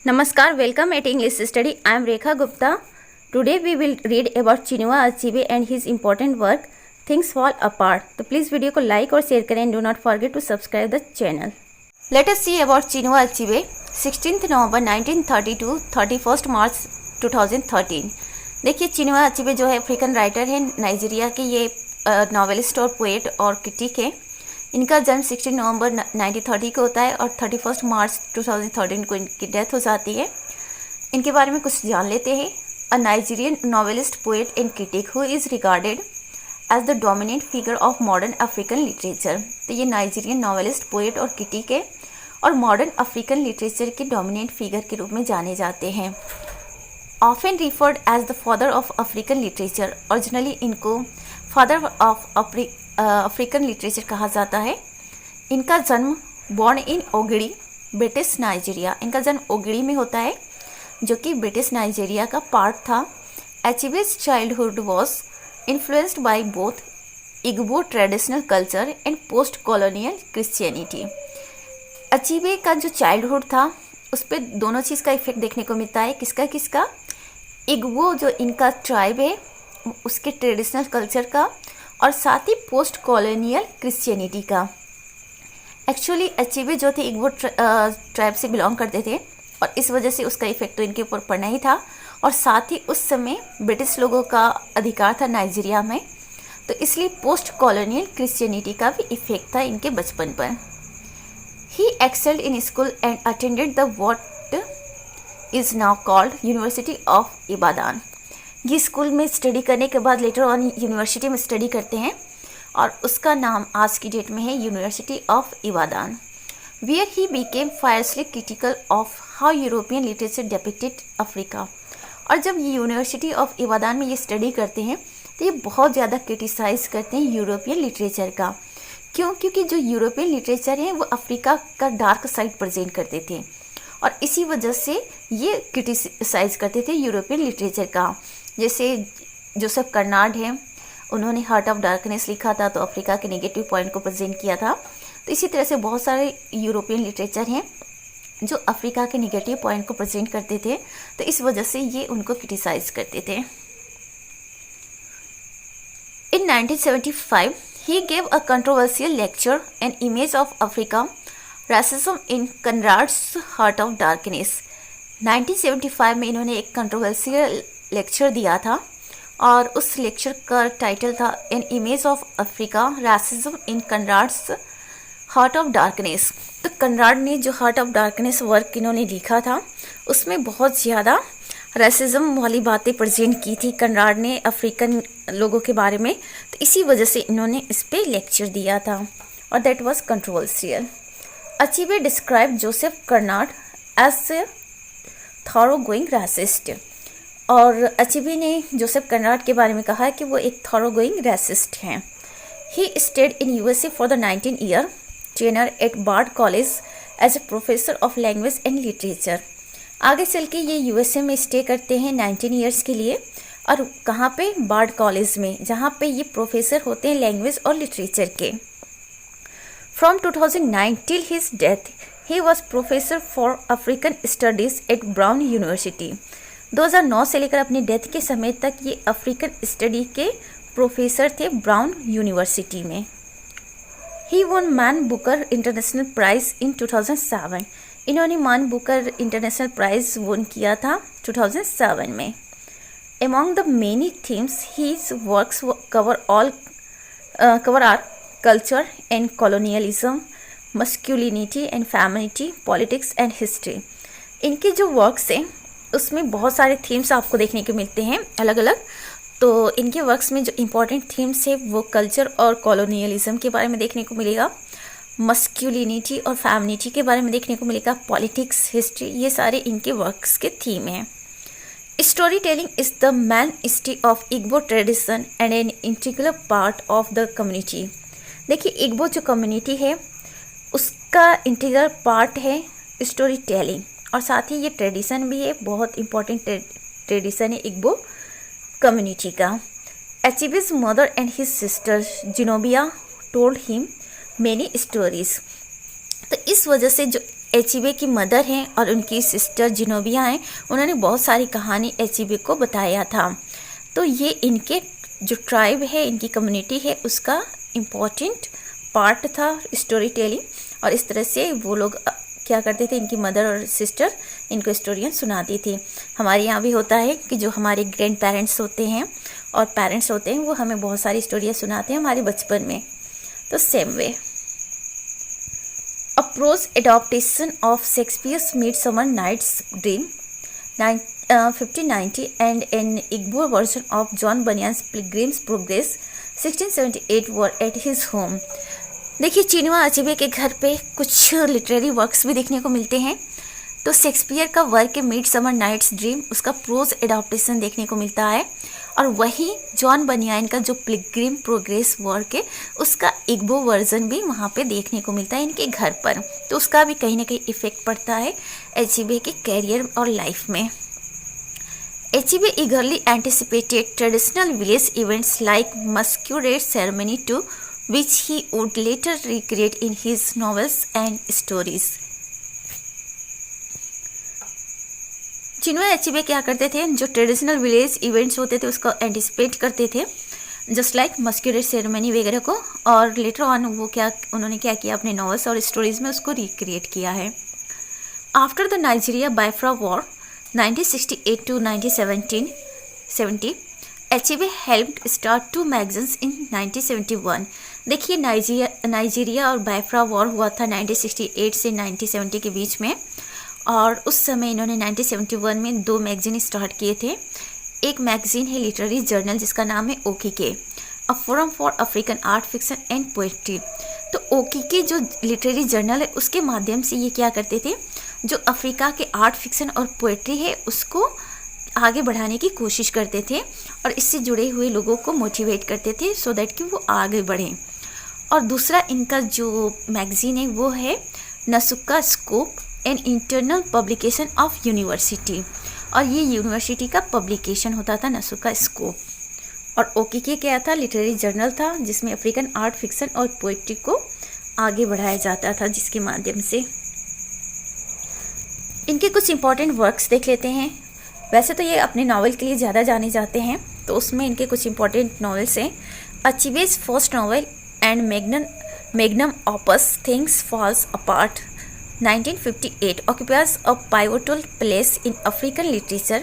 Namaskar, welcome at English Study. I am Rekha Gupta. Today we will read about Chinua Achebe and his important work Things Fall Apart. तो please video को like और share करें and do not forget to subscribe the channel. Let us see about Chinua Achebe. 16th November 1932, 31st March 2013. देखिए Chinua अचीबे जो है African writer है, Nigeria के ये नॉवेलिस्ट और पोएट और क्रिटिक है। इनका जन्म 16 नवंबर 1930 को होता है और 31 मार्च 2013 को इनकी डेथ हो जाती है। इनके बारे में कुछ जान लेते हैं। A Nigerian novelist, poet and critic who is regarded as the dominant figure of modern African literature. तो ये नाइजीरियन नॉवेलिस्ट, पोएट और क्रिटिक है और मॉडर्न अफ्रीकन लिटरेचर के डोमिनेंट फिगर के रूप में जाने जाते हैं। Often referred as the father of African literature, originally इनको फादर ऑफ अफ्रीकन लिटरेचर कहा जाता है। इनका जन्म born in Ogidi, British Nigeria. इनका जन्म ओगिड़ी में होता है जो कि ब्रिटिश नाइजीरिया का पार्ट था। Achebe's childhood was influenced by both Igbo traditional culture and post colonial Christianity. Achebe का जो चाइल्डहुड था उस पर दोनों चीज़ का इफेक्ट देखने को मिलता है। किसका इग्बो जो इनका ट्राइब है उसके ट्रेडिशनल कल्चर का और साथ ही पोस्ट कॉलोनियल क्रिश्चियनिटी का। एक्चुअली अचीबे जो थे इग्बो ट्राइब से बिलोंग करते थे और इस वजह से उसका इफेक्ट तो इनके ऊपर पड़ना ही था और साथ ही उस समय ब्रिटिश लोगों का अधिकार था नाइजीरिया में, तो इसलिए पोस्ट कॉलोनियल क्रिश्चियनिटी का भी इफेक्ट था इनके बचपन पर। He excelled in school and attended the what is now called university of Ibadan. ये स्कूल में स्टडी करने के बाद लेटर ऑन यूनिवर्सिटी में स्टडी करते हैं और उसका नाम आज की डेट में है university of Ibadan. Where he became fiercely critical of how European literature depicted Africa. और जब ये यूनिवर्सिटी ऑफ इबादान में ये स्टडी करते हैं तो ये बहुत ज़्यादा क्रिटिसाइज करते हैं यूरोपियन लिटरेचर का। क्योंकि जो यूरोपियन लिटरेचर है वो अफ्रीका का डार्क साइड प्रेजेंट करते थे और इसी वजह से ये क्रिटिसाइज करते थे यूरोपियन लिटरेचर का। जैसे जोसेफ कर्नाड है, उन्होंने हार्ट ऑफ डार्कनेस लिखा था तो अफ्रीका के नेगेटिव पॉइंट को प्रेजेंट किया था। तो इसी तरह से बहुत सारे यूरोपियन लिटरेचर हैं जो अफ्रीका के नेगेटिव पॉइंट को प्रेजेंट करते थे, तो इस वजह से ये उनको क्रिटिसाइज करते थे। In 1975 he gave a controversial lecture an image of Africa racism in Conrad's heart of darkness. 1975 में इन्होंने एक कंट्रोवर्शियल लेक्चर दिया था और उस लेक्चर का टाइटल था an image of Africa racism in Conrad's heart of darkness. तो कनराड ने जो हार्ट ऑफ डार्कनेस वर्क इन्होंने लिखा था उसमें बहुत ज़्यादा रासिज्म वाली बातें प्रेजेंट की थी कनराड ने अफ्रीकन लोगों के बारे में, तो इसी वजह से इन्होंने इस पर लेक्चर दिया था और that was controversial. Achebe describe Joseph Conrad as a thoroughgoing racist. और अचीबे ने जोसेफ कर्नाड के बारे में कहा है कि वो एक थॉरो गोइंग रैसिस्ट हैं। He stayed in USA for the 19 year trainer at Bard college as a professor of language and literature. आगे चल के ये यूएसए में स्टे करते हैं 19 ईयर्स के लिए और कहाँ पे, बार्ड कॉलेज में, जहाँ पे ये प्रोफेसर होते हैं लैंग्वेज और लिटरेचर के। From 2009 till his death he was professor for African studies at Brown university. 2009 से लेकर अपनी डेथ के समय तक ये अफ्रीकन स्टडी के प्रोफेसर थे ब्राउन यूनिवर्सिटी में। He won Man Booker international prize in 2007। इन्होंने मैन बुकर इंटरनेशनल प्राइज वोन किया था 2007 में। Among the many themes his works cover are culture and colonialism, masculinity and femininity, politics and history. इनके जो works हैं उसमें बहुत सारे थीम्स आपको देखने को मिलते हैं अलग अलग। तो इनके वर्क्स में जो इम्पोर्टेंट थीम्स है वो कल्चर और कॉलोनियलिज्म के बारे में देखने को मिलेगा, मस्क्यूलिनिटी और फेमिनिटी के बारे में देखने को मिलेगा, पॉलिटिक्स, हिस्ट्री, ये सारे इनके वर्क्स के थीम हैं। Story telling is the main history of Igbo tradition and an integral part of the community. देखिए इग्बो जो कम्युनिटी है उसका इंटीग्रल पार्ट है स्टोरी टेलिंग और साथ ही ये ट्रेडिशन भी है, बहुत इंपॉर्टेंट ट्रेडिशन है इग्बो कम्युनिटी का। Achebe's mother and his sister Zinobia told him many stories. तो इस वजह से जो एचीबे की मदर हैं और उनकी सिस्टर जिनोबिया हैं, उन्होंने बहुत सारी कहानी एचीबे को बताया था। तो ये इनके जो ट्राइब है, इनकी कम्युनिटी है, उसका इम्पॉर्टेंट पार्ट था स्टोरी टेलिंग। और इस तरह से वो लोग क्या करते थे, इनकी मदर और सिस्टर इनको स्टोरियाँ सुनाती थी। हमारे यहाँ भी होता है कि जो हमारे ग्रैंड पेरेंट्स होते हैं और पेरेंट्स होते हैं वो हमें बहुत सारी स्टोरियाँ सुनाते हैं हमारे बचपन में। तो same way A prose adaptation of Shakespeare's Midsummer Night's Dream 1590 and an Igbo version of John Bunyan's Pilgrim's Progress 1678 were at his home। देखिए, चिनुआ अचेबे के घर पे कुछ लिटरेरी वर्क्स भी देखने को मिलते हैं। तो शेक्सपियर का वर्क है मिडसमर नाइट्स ड्रीम, उसका प्रोज एडाप्टेशन देखने को मिलता है। और वहीं जॉन बनियान का जो पिलग्रिम प्रोग्रेस वर्क है उसका इग्बो वर्जन भी वहाँ पे देखने को मिलता है इनके घर पर। तो उसका भी कहीं ना कहीं इफेक्ट पड़ता है एचीबे के कैरियर और लाइफ में। एचीबे eagerly anticipated traditional village events like masquerade ceremony to which he would later recreate in his novels and stories। Chinua Achebe क्या करते थे, जो ट्रेडिशनल विलेज इवेंट्स होते थे उसको एंटिसिपेट करते थे, जस्ट लाइक मस्क्यूरेट सेरेमनी वगैरह को। और लेटर ऑन उन्होंने क्या किया, अपने नॉवेल्स और स्टोरीज में उसको रिक्रिएट किया है। After the Nigeria Biafra war 1968 to 1970 Achebe helped start 2 magazines in 1971। देखिए, नाइजीरिया और बायफ्रा वॉर हुआ था 1968 से 1970 के बीच में, और उस समय इन्होंने 1971 में 2 मैगजीन स्टार्ट किए थे। एक मैगजीन है लिटरेरी जर्नल जिसका नाम है Okike, a forum for African art fiction and poetry. तो ओकीके जो लिटरेरी जर्नल है उसके माध्यम से ये क्या करते थे, जो अफ्रीका के आर्ट फिक्शन और पोएट्री है उसको आगे बढ़ाने की कोशिश करते थे और इससे जुड़े हुए लोगों को मोटिवेट करते थे सो दैट कि वो आगे बढ़ें। और दूसरा इनका जो मैगजीन है वो है Nsukka Scope an internal publication of university, और ये यूनिवर्सिटी का पब्लिकेशन होता था नसुका स्कोप। और ओकीके क्या था, लिटरेरी जर्नल था जिसमें अफ्रीकन आर्ट फिक्शन और पोइट्री को आगे बढ़ाया जाता था, जिसके माध्यम से। इनके कुछ इंपॉर्टेंट वर्क्स देख लेते हैं। वैसे तो ये अपने नावल के लिए ज़्यादा जाने जाते हैं, तो उसमें इनके कुछ इंपॉर्टेंट नॉवेल्स हैं। Achebe's first novel and magnum opus Things Fall Apart 1958 occupies a pivotal place in African literature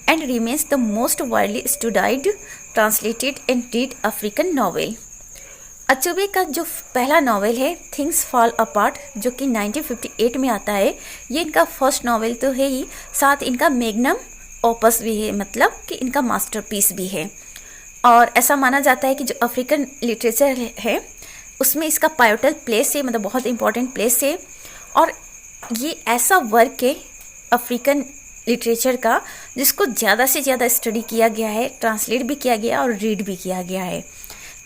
and remains the most widely studied, translated and read African novel। Achebe का जो पहला नॉवेल है things fall apart, जो कि 1958 में आता है, ये इनका फर्स्ट नॉवेल तो है ही, साथ इनका मैग्नम ओपस भी है, मतलब कि इनका मास्टरपीस भी है। और ऐसा माना जाता है कि जो अफ्रीकन लिटरेचर है उसमें इसका पाइवटल प्लेस है, मतलब बहुत इंपॉर्टेंट प्लेस है। और ये ऐसा वर्क है अफ्रीकन लिटरेचर का जिसको ज़्यादा से ज़्यादा स्टडी किया गया है, ट्रांसलेट भी किया गया और रीड भी किया गया है।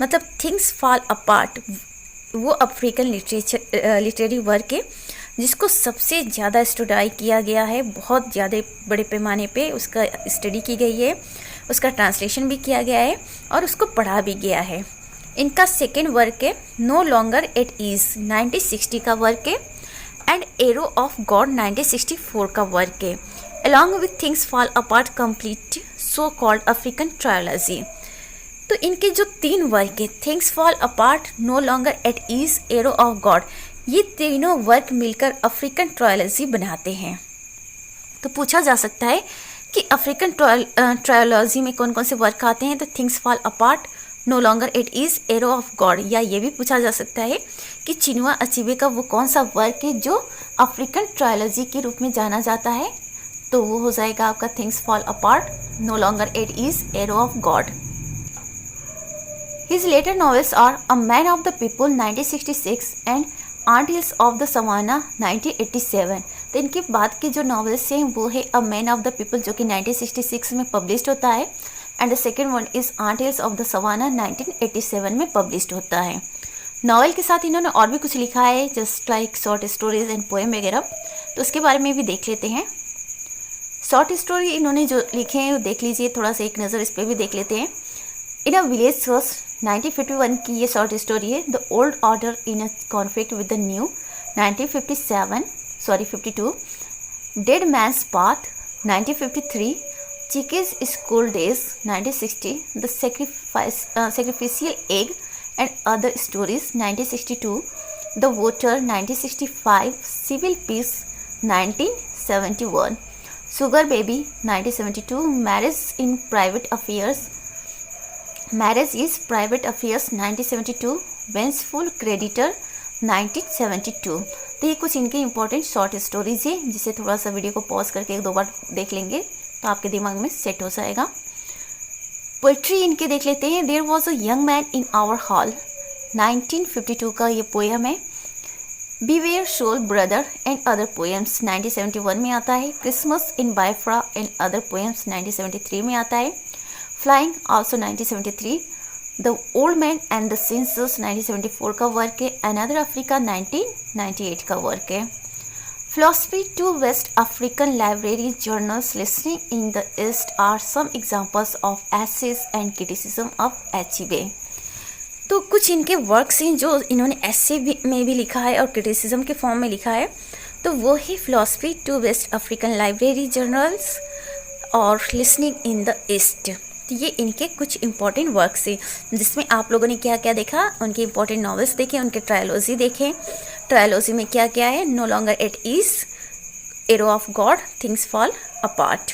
मतलब थिंग्स फॉल अपार्ट वो अफ्रीकन लिटरेरी वर्क है जिसको सबसे ज़्यादा स्टडी किया गया है, बहुत ज़्यादा बड़े पैमाने पे उसका स्टडी की गई है, उसका ट्रांसलेशन भी किया गया है और उसको पढ़ा भी गया है। इनका सेकेंड वर्क है नो लॉन्गर एट ईज 1960 का वर्क है, एंड एरो ऑफ गॉड 1964 का वर्क है, along with things fall apart complete so called African trilogy. तो इनके जो 3 वर्क है things fall apart, no longer at ease, arrow of God, ये तीनों वर्क मिलकर अफ्रीकन ट्रायोलॉजी बनाते हैं। तो पूछा जा सकता है कि अफ्रीकन ट्रायोलॉजी में कौन कौन से वर्क आते हैं, तो things fall apart, no longer it is, arrow of God. या ये भी पूछा जा सकता है कि चिनुआ अचेबे का वो कौन सा वर्क है जो अफ्रीकन ट्रायोलॉजी के रूप में जाना जाता है, तो वो हो जाएगा आपका things fall apart, no longer it is, arrow of God. His later novels are a man of the people 1966 and ant hills of the savannah 1987। तो इनके बाद के जो नॉवेल्स हैं वो है a man of the people जो कि 1966 में पब्लिश्ड होता है, and the second one is ant hills of the savannah 1987 में पब्लिश्ड होता है। नॉवेल के साथ इन्होंने और भी कुछ लिखा है just like short stories and poem वगैरह, तो उसके बारे में भी देख लेते हैं। शॉर्ट स्टोरी इन्होंने जो लिखे हैं वो देख लीजिए, थोड़ा सा एक नज़र इस पर भी देख लेते हैं। इन अ विलेज सोर्स 1951 की ये शॉर्ट स्टोरी है। The old order in a conflict with the new 1957, 52. Dead Man's Path 1953. Chiki's School Days 1960. The Sacrificial Egg and Other Stories 1962. The Voter 1965. Civil Peace 1971. Sugar Baby 1972. Marriage is Private Affairs 1972. Vengeful Creditor 1972. तो ये कुछ इनके important short stories है जिसे थोड़ा सा video को pause करके 1-2 बार देख लेंगे तो आपके दिमाग में सेट हो जाएगा। पोएट्री इनके देख लेते हैं। There was a young man in our hall 1952 का ये पोएम है। Beware Soul Brother and Other Poems 1971 में आता है। Christmas in Biafra and Other Poems 1973 में आता है। Flying also 1973। The Old Man and the Census 1974 का वर्क है। अनदर अफ्रीका 1998 का वर्क है। Philosophy to West African library journals listening in the east are some examples of essays and criticism of Achebe. तो कुछ इनके works हैं जो इन्होंने ऐसे में भी लिखा है और क्रिटिसिज्म के फॉर्म में लिखा है। तो वो है philosophy to West African library journals और लिसनिंग इन द ईस्ट। तो ये इनके कुछ इंपॉर्टेंट वर्क्स हैं जिसमें आप लोगों ने क्या क्या देखा, उनके इंपॉर्टेंट नॉवेल्स देखे, उनके ट्रायलॉजी देखे। ट्रायलॉजी में क्या क्या है, no longer at ease, arrow of God, things fall apart.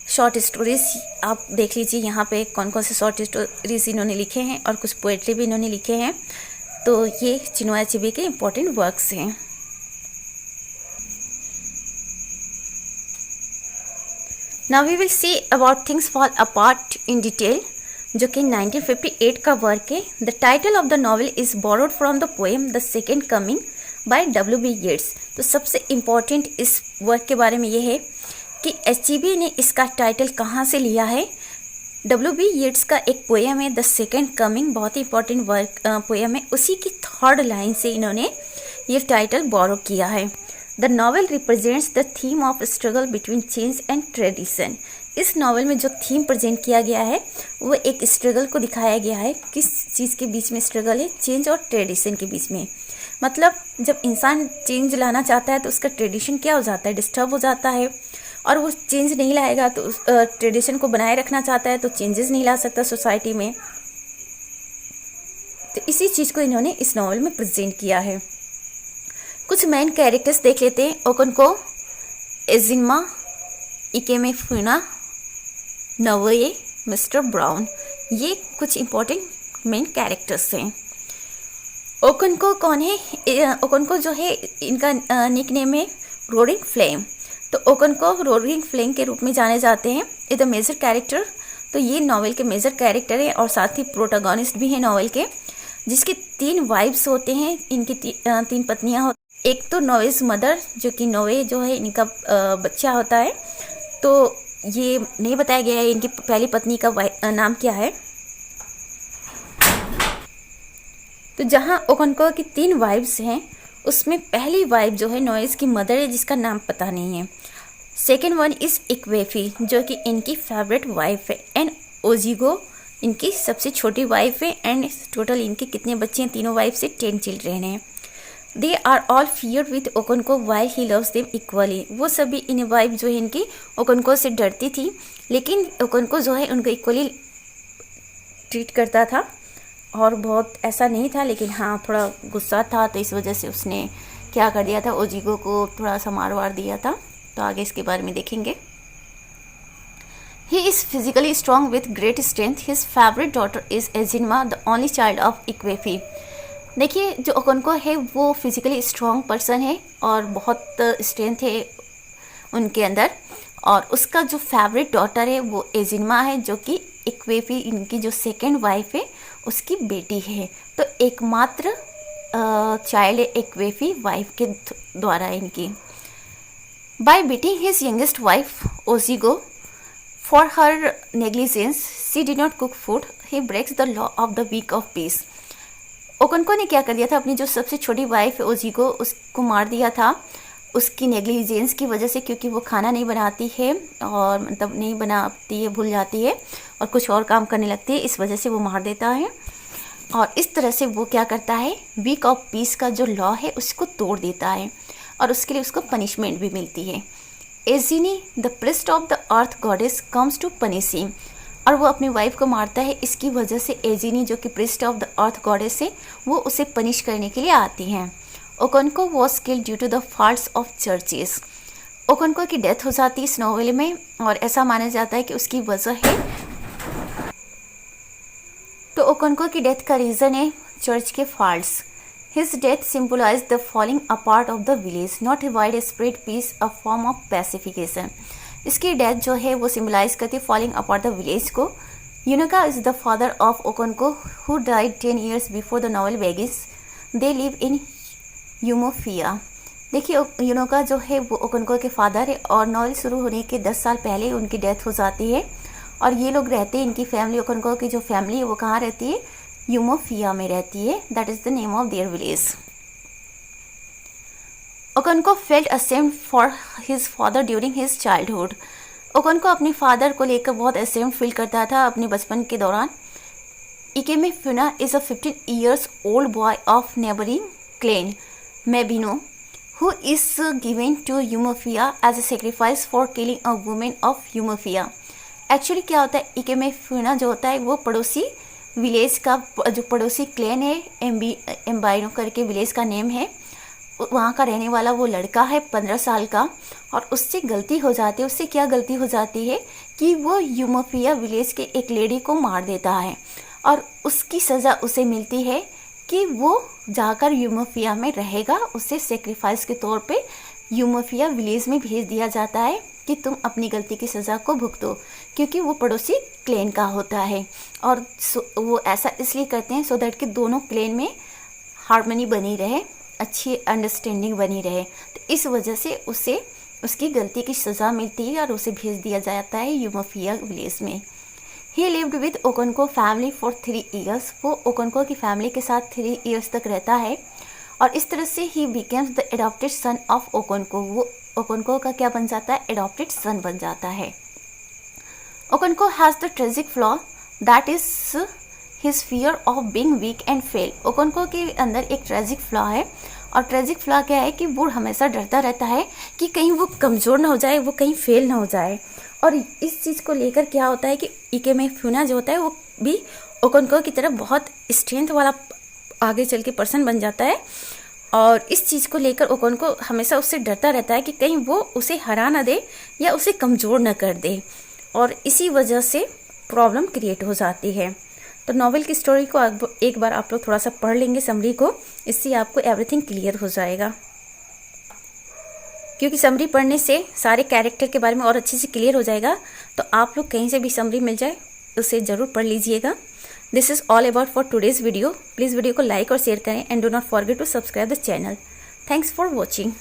Short stories आप देख लीजिए यहाँ पे कौन कौन से शॉर्ट स्टोरीज इन्होंने लिखे हैं और कुछ पोएट्री भी इन्होंने लिखे हैं। तो ये चिनुआ अचीबे के इंपॉर्टेंट वर्क्स हैं। Now we will see about Things Fall Apart in detail, जो कि 1958 का वर्क है। The title of the novel is borrowed from the poem The Second Coming by W.B. Yeats। तो सबसे इम्पॉर्टेंट इस work के बारे में ये है कि एचईबी ने इसका टाइटल कहाँ से लिया है। W.B. Yeats का एक पोएम है द सेकेंड कमिंग, बहुत ही इंपॉर्टेंट वर्क पोएम है, उसी की 3rd लाइन से इन्होंने ये टाइटल बोरो किया है। The novel represents the theme of struggle between change and tradition. इस नॉवल में जो थीम प्रेजेंट किया गया है वो एक स्ट्रगल को दिखाया गया है। किस चीज़ के बीच में स्ट्रगल है, चेंज और ट्रेडिशन के बीच में। मतलब जब इंसान चेंज लाना चाहता है तो उसका ट्रेडिशन क्या हो जाता है, डिस्टर्ब हो जाता है, और वो चेंज नहीं लाएगा तो ट्रेडिशन को बनाए रखना चाहता है तो चेंजेस नहीं ला सकता सोसाइटी में। तो इसी चीज़ को इन्होंने इस नॉवल में प्रेजेंट किया है। कुछ मेन कैरेक्टर्स देख लेते हैं। ओकोंको, एजिनमा, इकेमेफुना, नवोए, मिस्टर ब्राउन, ये कुछ इंपॉर्टेंट मेन कैरेक्टर्स हैं। ओकोंको कौन है? ओकोंको जो है इनका निक नेम है रोरिंग फ्लेम। तो ओकोंको रोरिंग फ्लेम के रूप में जाने जाते हैं। ये द मेजर कैरेक्टर, तो ये नॉवेल के मेजर कैरेक्टर है और साथ ही प्रोटोगोनिस्ट भी है नॉवेल के, जिसके 3 वाइफ्स होते हैं। इनकी 3 पत्नियां होती। एक तो नोवेज मदर, जो कि नोवे जो है इनका बच्चा होता है। तो ये नहीं बताया गया है इनकी पहली पत्नी का नाम क्या है। तो जहाँ ओकोंको की 3 वाइफ्स हैं उसमें पहली वाइफ जो है नोवेज की मदर है जिसका नाम पता नहीं है। सेकेंड वन इज़ इक्वेफी जो कि इनकी फेवरेट वाइफ है, एंड ओजिगो इनकी सबसे छोटी वाइफ है। एंड टोटल इनके कितने बच्चे हैं तीनों वाइफ से? 10 चिल्ड्रेन हैं। They are all fear with Okonkwo while he loves them equally. वो सभी इन वाइफ जो है इनकी ओकोंको से डरती थी, लेकिन ओकोंको जो है उनको इक्वली ट्रीट करता था। और बहुत ऐसा नहीं था, लेकिन हाँ थोड़ा गुस्सा था, तो इस वजह से उसने क्या कर दिया था, ओजिगो को थोड़ा सा मार वार दिया था। तो आगे इसके बारे में देखेंगे। He is physically strong with great strength. His favorite daughter is Ejinma, the only child of Ikwefi. देखिए जो ओकोंको है वो फिजिकली स्ट्रॉन्ग पर्सन है और बहुत स्ट्रेंथ है उनके अंदर, और उसका जो फेवरेट डॉटर है वो एजिनमा है, जो कि इक्वेफी इनकी जो सेकेंड वाइफ है उसकी बेटी है। तो एकमात्र चाइल्ड है इक्वेफी वाइफ के द्वारा इनकी। By beating his youngest wife Ojiugo for her negligence, she did not cook food. He breaks the law of the week of peace. ओकोंको ने क्या कर दिया था, अपनी जो सबसे छोटी वाइफ है ओजिगो, उसको मार दिया था उसकी नेग्लिजेंस की वजह से, क्योंकि वो खाना नहीं बनाती है और मतलब नहीं बनाती है, भूल जाती है और कुछ और काम करने लगती है, इस वजह से वो मार देता है। और इस तरह से वो क्या करता है, वीक ऑफ पीस का जो लॉ है उसको तोड़ देता है और उसके लिए उसको पनिशमेंट भी मिलती है। Ezeani the priest of the earth goddess comes to punish him, और वो अपनी वाइफ को मारता है। इसकी वजह से एजीनी जो कि priest of the earth goddess है वो उसे पनिश करने के लिए आती हैं। Okonkwo was killed due to the faults of churches. Okonkwo की डेथ हो जाती है इस नॉवेल में, और ऐसा माना जाता है कि उसकी वजह है, तो ओकोनको की डेथ का रीज़न है चर्च के faults. His death symbolise the falling apart of the village, not a widespread peace, a form of pacification. इसकी डेथ जो है वो सिम्बलाइज करती है फॉलिंग अपार्ट द विलेज को। Unoka is the father of Okonkwo who died 10 years before the novel begins. They live in Umuofia. देखिए Unoka जो है वो ओकोनको के फादर है, और नॉवल शुरू होने के 10 साल पहले उनकी डेथ हो जाती है। और ये लोग रहते हैं, इनकी फैमिली, ओकोनको की जो फैमिली है वो कहाँ रहती है, यूमोफिया में रहती है। That is the name of their village. Okonkwo felt ashamed for his father during his childhood. Okonkwo अपने फादर को लेकर बहुत असेम्ड फील करता था अपने बचपन के दौरान। Ikemefuna is a 15 years old boy of neighbouring clan Mbaino who is given to Umuofia as a sacrifice for killing a woman of Umuofia. Actually क्या होता है, इकेमे फुना जो होता है वो पड़ोसी विलेज का, जो पड़ोसी क्लेन है, एम्बाइनो करके विलेज का नेम है, वहाँ का रहने वाला वो लड़का है 15 साल का। और उससे गलती हो जाती है, उससे क्या गलती हो जाती है कि वो यूमोफिया विलेज के एक लेडी को मार देता है, और उसकी सज़ा उसे मिलती है कि वो जाकर यूमोफिया में रहेगा। उसे सेक्रीफाइस के तौर पे यूमोफिया विलेज में भेज दिया जाता है कि तुम अपनी गलती की सज़ा को भुगतो, क्योंकि वो पड़ोसी क्लेन का होता है। और वो ऐसा इसलिए करते हैं सो दैट कि दोनों क्लेन में हार्मनी बनी रहे, अच्छी अंडरस्टैंडिंग बनी रहे। तो इस वजह से उसे उसकी गलती की सज़ा मिलती है और उसे भेज दिया जाता है यूमोफिया विलेज में। He lived with Okonkwo family for 3 years। वो ओकोनको की फैमिली के साथ 3 years तक रहता है, और इस तरह से he becomes the adopted son of Okonkwo. वो ओकोनको का क्या बन जाता है, एडॉप्टेड सन बन जाता है। Okonkwo has the tragic flaw that is his fear of being weak and fail. Okonkwo के अंदर एक ट्रेजिक फ्लॉ है, और ट्रेजिक फ्लॉ क्या है कि वो हमेशा डरता रहता है कि कहीं वो कमज़ोर ना हो जाए, वो कहीं फेल ना हो जाए। और इस चीज़ को लेकर क्या होता है कि इकेमे फुना जो होता है वो भी ओकोनको की तरफ बहुत स्ट्रेंथ वाला आगे चल के पर्सन बन जाता है, और इस चीज़ को लेकर ओकोनको हमेशा उससे डरता रहता है कि कहीं वो उसे हरा ना दे या उसे कमज़ोर ना कर दे, और इसी वजह से प्रॉब्लम क्रिएट हो जाती है। तो नॉवेल की स्टोरी को एक बार आप लोग थोड़ा सा पढ़ लेंगे समरी को, इससे आपको एवरीथिंग क्लियर हो जाएगा, क्योंकि समरी पढ़ने से सारे कैरेक्टर के बारे में और अच्छे से क्लियर हो जाएगा। तो आप लोग कहीं से भी समरी मिल जाए उसे ज़रूर पढ़ लीजिएगा। This is all about for today's video. Please video को लाइक और शेयर करें, and do not forget to subscribe the channel. Thanks for watching.